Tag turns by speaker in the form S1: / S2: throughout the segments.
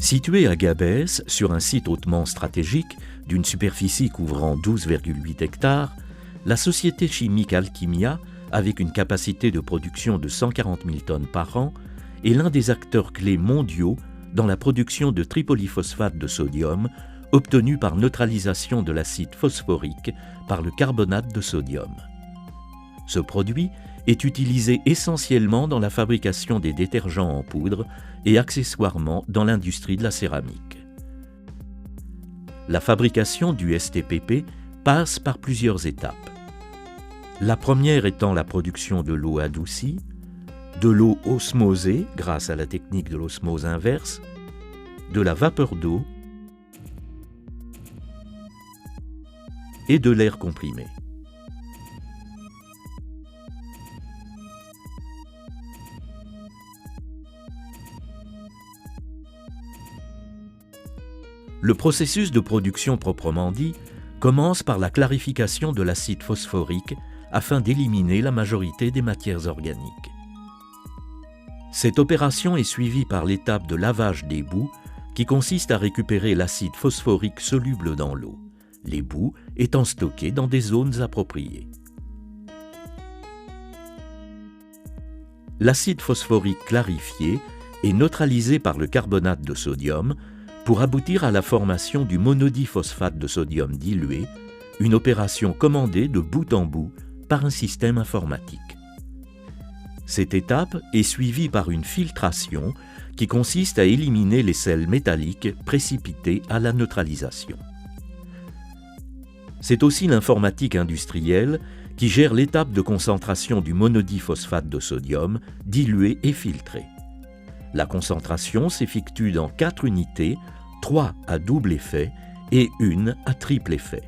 S1: Située à Gabès, sur un site hautement stratégique d'une superficie couvrant 12,8 hectares, la société chimique Alchimia, avec une capacité de production de 140 000 tonnes par an, est l'un des acteurs clés mondiaux dans la production de tripolyphosphate de sodium, obtenu par neutralisation de l'acide phosphorique par le carbonate de sodium. Ce produit est utilisé essentiellement dans la fabrication des détergents en poudre et accessoirement dans l'industrie de la céramique. La fabrication du STPP passe par plusieurs étapes. La première étant la production de l'eau adoucie, de l'eau osmosée grâce à la technique de l'osmose inverse, de la vapeur d'eau et de l'air comprimé. Le processus de production proprement dit commence par la clarification de l'acide phosphorique afin d'éliminer la majorité des matières organiques. Cette opération est suivie par l'étape de lavage des boues qui consiste à récupérer l'acide phosphorique soluble dans l'eau, les boues étant stockées dans des zones appropriées. L'acide phosphorique clarifié est neutralisé par le carbonate de sodium pour aboutir à la formation du monodiphosphate de sodium dilué, une opération commandée de bout en bout par un système informatique. Cette étape est suivie par une filtration qui consiste à éliminer les sels métalliques précipités à la neutralisation. C'est aussi l'informatique industrielle qui gère l'étape de concentration du monodiphosphate de sodium dilué et filtré. La concentration s'effectue dans 4 unités, 3 à double effet et 1 à triple effet.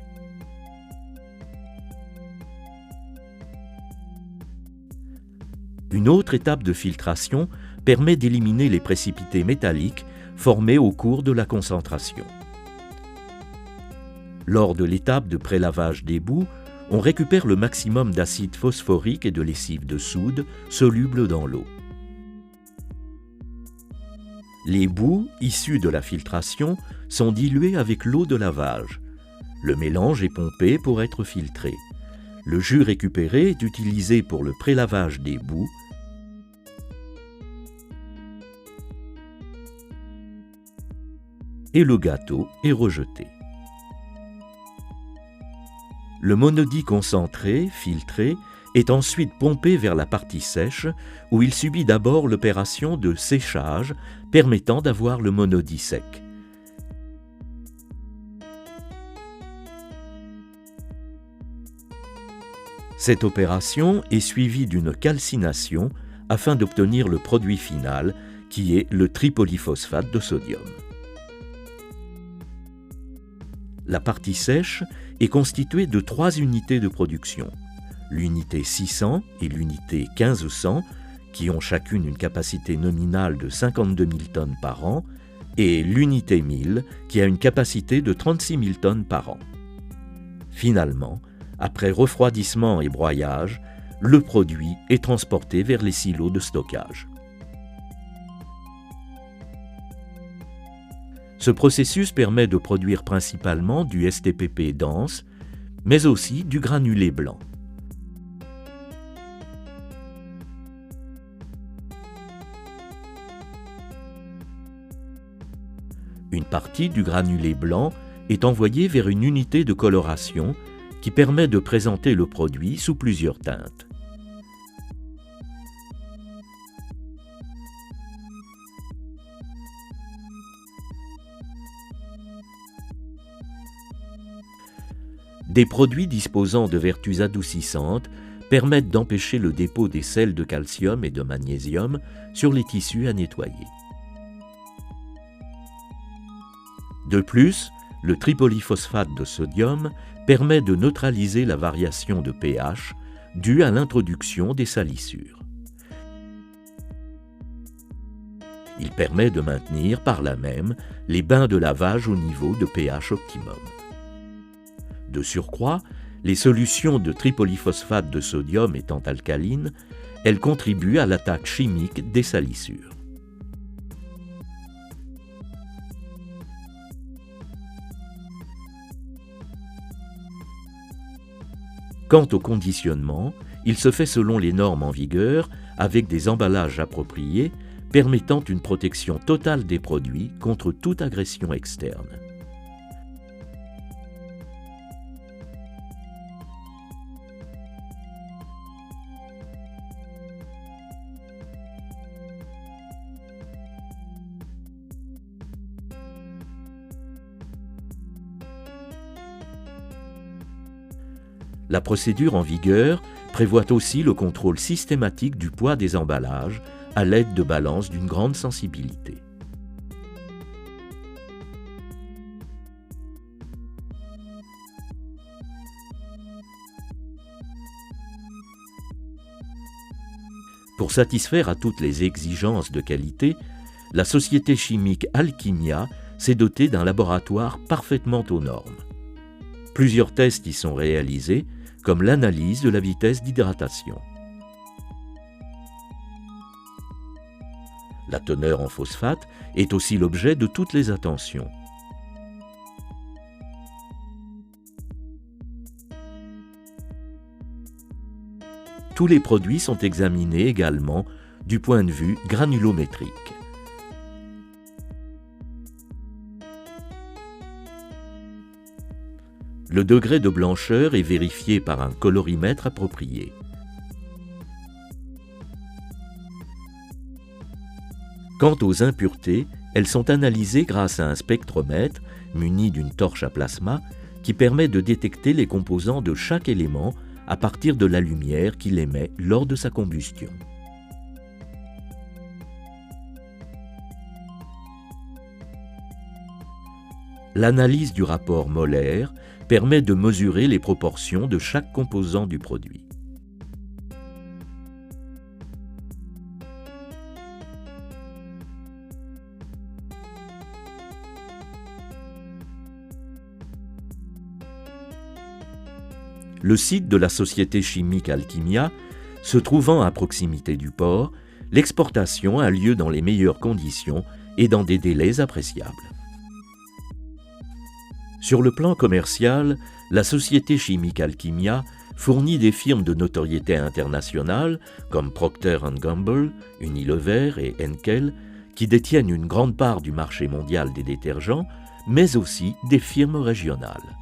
S1: Une autre étape de filtration permet d'éliminer les précipités métalliques formés au cours de la concentration. Lors de l'étape de prélavage des boues, on récupère le maximum d'acide phosphorique et de lessive de soude solubles dans l'eau. Les boues, issues de la filtration, sont diluées avec l'eau de lavage. Le mélange est pompé pour être filtré. Le jus récupéré est utilisé pour le prélavage des boues et le gâteau est rejeté. Le monodie concentré, filtré, est ensuite pompé vers la partie sèche où il subit d'abord l'opération de séchage permettant d'avoir le monodie sec. Cette opération est suivie d'une calcination afin d'obtenir le produit final qui est le tripolyphosphate de sodium. La partie sèche est constituée de 3 unités de production, l'unité 600 et l'unité 1500, qui ont chacune une capacité nominale de 52 000 tonnes par an, et l'unité 1000, qui a une capacité de 36 000 tonnes par an. Finalement, après refroidissement et broyage, le produit est transporté vers les silos de stockage. Ce processus permet de produire principalement du STPP dense, mais aussi du granulé blanc. Une partie du granulé blanc est envoyée vers une unité de coloration qui permet de présenter le produit sous plusieurs teintes. Des produits disposant de vertus adoucissantes permettent d'empêcher le dépôt des sels de calcium et de magnésium sur les tissus à nettoyer. De plus, le tripolyphosphate de sodium permet de neutraliser la variation de pH due à l'introduction des salissures. Il permet de maintenir par là même les bains de lavage au niveau de pH optimum. De surcroît, les solutions de tripolyphosphate de sodium étant alcalines, elles contribuent à l'attaque chimique des salissures. Quant au conditionnement, il se fait selon les normes en vigueur avec des emballages appropriés permettant une protection totale des produits contre toute agression externe. La procédure en vigueur prévoit aussi le contrôle systématique du poids des emballages à l'aide de balances d'une grande sensibilité. Pour satisfaire à toutes les exigences de qualité, la société chimique Alchimia s'est dotée d'un laboratoire parfaitement aux normes. Plusieurs tests y sont réalisés, comme l'analyse de la vitesse d'hydratation. La teneur en phosphate est aussi l'objet de toutes les attentions. Tous les produits sont examinés également du point de vue granulométrique. Le degré de blancheur est vérifié par un colorimètre approprié. Quant aux impuretés, elles sont analysées grâce à un spectromètre muni d'une torche à plasma qui permet de détecter les composants de chaque élément à partir de la lumière qu'il émet lors de sa combustion. L'analyse du rapport molaire permet de mesurer les proportions de chaque composant du produit. Le site de la société chimique Alchimia se trouvant à proximité du port, l'exportation a lieu dans les meilleures conditions et dans des délais appréciables. Sur le plan commercial, la société chimique Alchimia fournit des firmes de notoriété internationale comme Procter & Gamble, Unilever et Henkel, qui détiennent une grande part du marché mondial des détergents, mais aussi des firmes régionales.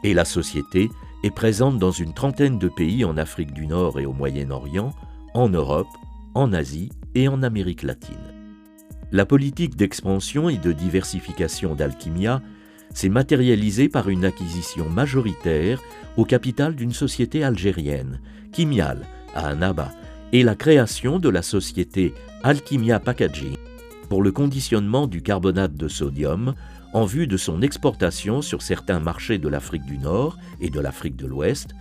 S1: Et la société est présente dans une trentaine de pays en Afrique du Nord et au Moyen-Orient, en Europe, en Asie et en Amérique latine. La politique d'expansion et de diversification d'Alchimia s'est matérialisée par une acquisition majoritaire au capital d'une société algérienne, Kimial, à Annaba, et la création de la société Alchimia Packaging pour le conditionnement du carbonate de sodium en vue de son exportation sur certains marchés de l'Afrique du Nord et de l'Afrique de l'Ouest,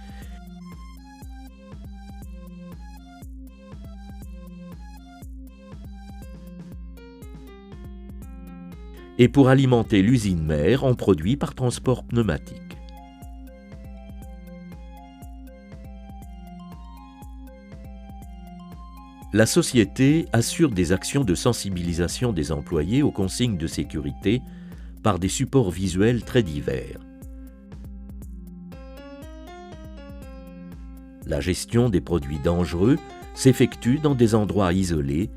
S1: et pour alimenter l'usine mère en produits par transport pneumatique. La société assure des actions de sensibilisation des employés aux consignes de sécurité par des supports visuels très divers. La gestion des produits dangereux s'effectue dans des endroits isolés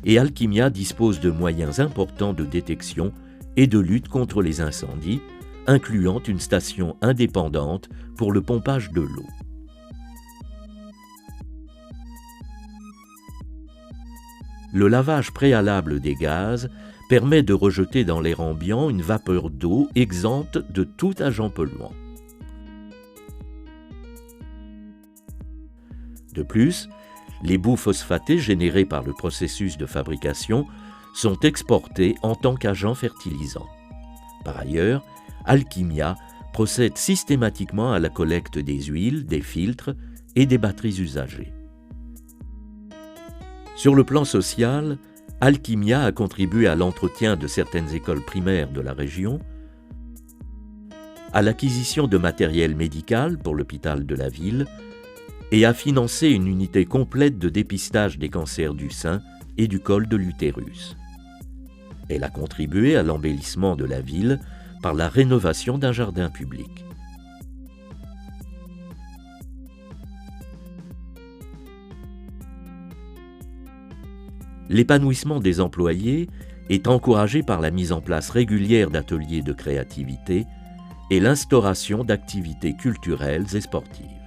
S1: et Alchimia dispose de moyens importants de détection et de lutte contre les incendies, incluant une station indépendante pour le pompage de l'eau. Le lavage préalable des gaz permet de rejeter dans l'air ambiant une vapeur d'eau exempte de tout agent polluant. De plus, les boues phosphatées générées par le processus de fabrication sont exportées en tant qu'agents fertilisants. Par ailleurs, Alchimia procède systématiquement à la collecte des huiles, des filtres et des batteries usagées. Sur le plan social, Alchimia a contribué à l'entretien de certaines écoles primaires de la région, à l'acquisition de matériel médical pour l'hôpital de la ville et a financé une unité complète de dépistage des cancers du sein et du col de l'utérus. Elle a contribué à l'embellissement de la ville par la rénovation d'un jardin public. L'épanouissement des employés est encouragé par la mise en place régulière d'ateliers de créativité et l'instauration d'activités culturelles et sportives.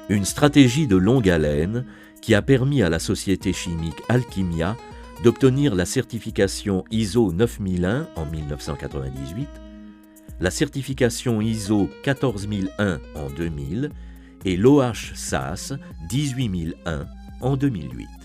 S1: Une stratégie de longue haleine qui a permis à la société chimique Alchimia d'obtenir la certification ISO 9001 en 1998, la certification ISO 14001 en 2000 et l'OH-SAS 18001 en 2008.